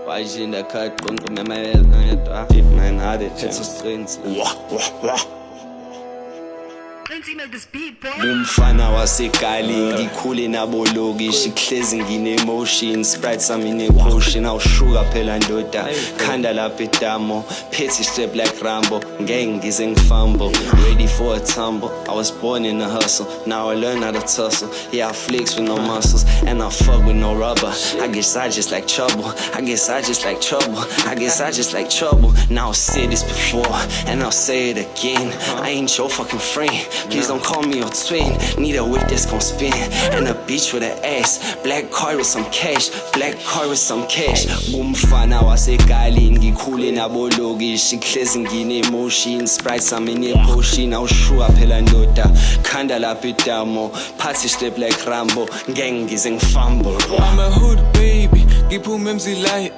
Weiß ich in der Kalt und mir meine da. Deep mein Adit, jetzt ist drin. Umfana wasegali ngikhule nabo lokishi Hlezi ngine-emotion Sprite sami ne-potion Awushuka phela ndoda Khanda lapha edamo Petty strip like Rambo Ngeke ngize ngifumble Ready for a tumble I was born in a hustle Now I learn how to tussle Yeah, I flex with no muscles And I fuck with no rubber I guess I just like trouble I guess I just like trouble I guess I just like trouble Now I'll say this before And I'll say it again I ain't your fucking friend Please don't call me your twin Need a whip that's gon' spin And a bitch with an ass Black car with some cash Black car with some cash Umfana wasegali ngikhule nabo lokishi Hlezi ngine-emotion Sprite sami ne-potion Awushuka phela ndoda Khanda lapha edamo Party step like Rambo Ngeke ngize ngifumble I'm a hood baby ngiphume emzilayi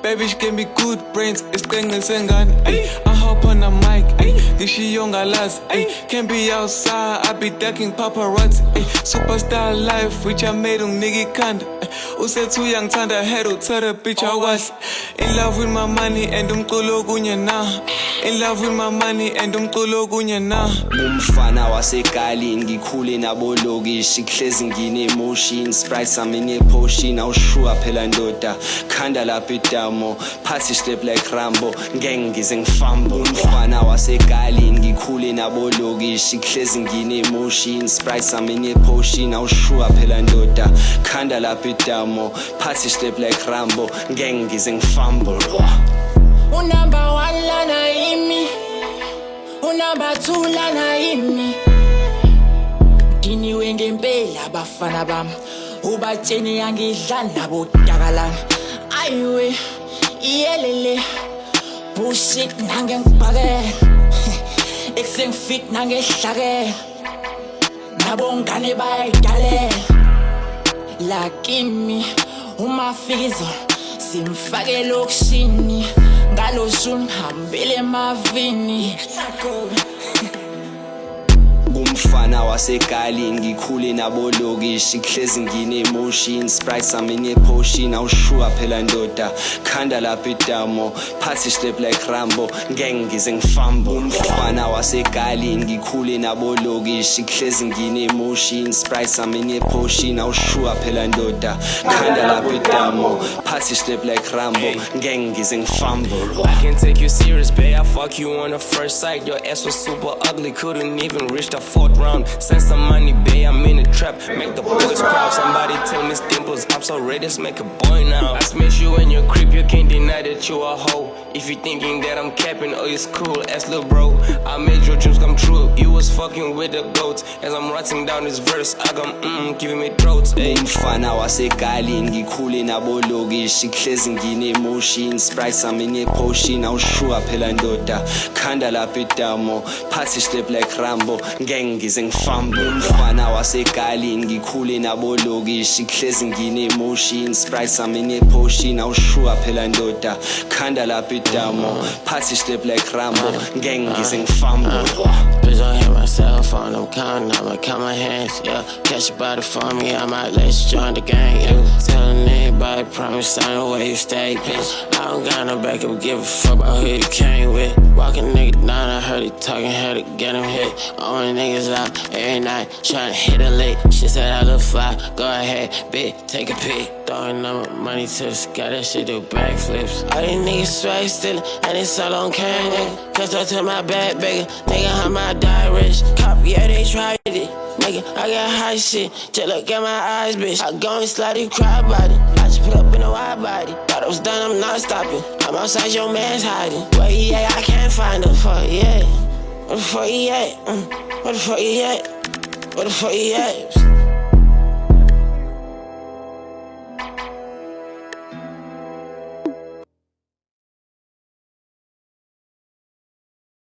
Baby she gave me good brains Isiqenge sengane I hop on the mic ngishiyo ngalazi Can't be outside I be ducking paparazzi Superstar life which I made nigga ikhanda Usethu uyangithanda head tell the bitch I was In love with my money and umculo kunye na In love with my money and umculo kunye na Umfana wasegali ngikhule nabo lokishi Hlezi ngine-emotion Sprite sami ne-potion Awushuka phela ndoda Khanda lapha edamo Party step like Rambo Ngeke ngize ngifumble Umfana wasegali ngikhule nabo lokishi Hlezi ngine-emotion Sprite sami ne-potion Awushuka phela ndoda Khanda lapha edamo Party step like Rambo Ngeke ngize ngifumble Number 1 lana imi Number 2 lana imi Nginiwe ngempela abafana bami Ubatsheni yangidlala bodakalana Ayiwe iyelele Bullshit nange ngibhakela Eksengifit nange hlakela Nabongane bayidalela Lakini umafizo simfake lokishini Ngalosu ngihambele emavini Umfana wasegali ngikhule nabo lokishi Hlezi ngine-emotion Sprite sami ne-potion Awushuka phela ndoda Khanda lapha edamo Party step like Rambo Ngeke ngize ngifumble Umfana wasegali ngikhule nabo lokishi Hlezi ngine-emotion Sprite sami ne-potion Awushuka phela ndoda Khanda lapha edamo Party step like Rambo Ngeke ngize ngifumble I can take you serious, babe. I fuck you on the first sight. Your ass was super ugly, couldn't even reach the 4th round. Send some money, babe. I'm in a trap. Make the boys proud. Somebody tell me dimples up so ready, let's make a boy now. I smash you in your crib, you can't deny that you a hoe. If you thinking that I'm capping, oh it's cool, ass little bro. I made your dreams come true. You was fucking with the goats. As I'm writing down this verse, I go giving me throats. Umfana wasegali ngikhule nabo lokishi Hlezi ngine-emotion Sprite sami ne-potion Awushuka phela ndoda Khanda lapha edamo Party step like Rambo Ngeke ngize ngifumble Umfana wasegali ngikhule nabo lokishi Hlezi ngine-emotion Sprite sami ne-potion Awushuka phela ndoda Khanda lapha edamo Party step like Rambo Ngeke ngize ngifumble Bitch, I hit myself on them counting, I'ma count my hands, yeah. Catch a body for me, I might let you join the gang, yeah. Telling anybody, promise I know where you stay, bitch. I don't got no backup, give a fuck about who you came with. Walking nigga down, I heard he talking, had to get him hit. Only niggas out every night, tryna hit a lick. She said I look fly, go ahead, bitch, take a pic. Throwing up money to the sky, that shit do backflips. All these niggas swag stealing, and it's all on cam, nigga. Cause I to my bad bigger, nigga, how my die rich. Cop, yeah, they tried it. Nigga, I got high shit, just look at my eyes, bitch. I go and slide, you cry about it. I just put up in a wide body. Thought I was done, I'm not stopping. I'm outside, your man's hiding. Where he at? I can't find him. Fuck, yeah. Where the fuck he at? Where the fuck he at? Where the fuck he at?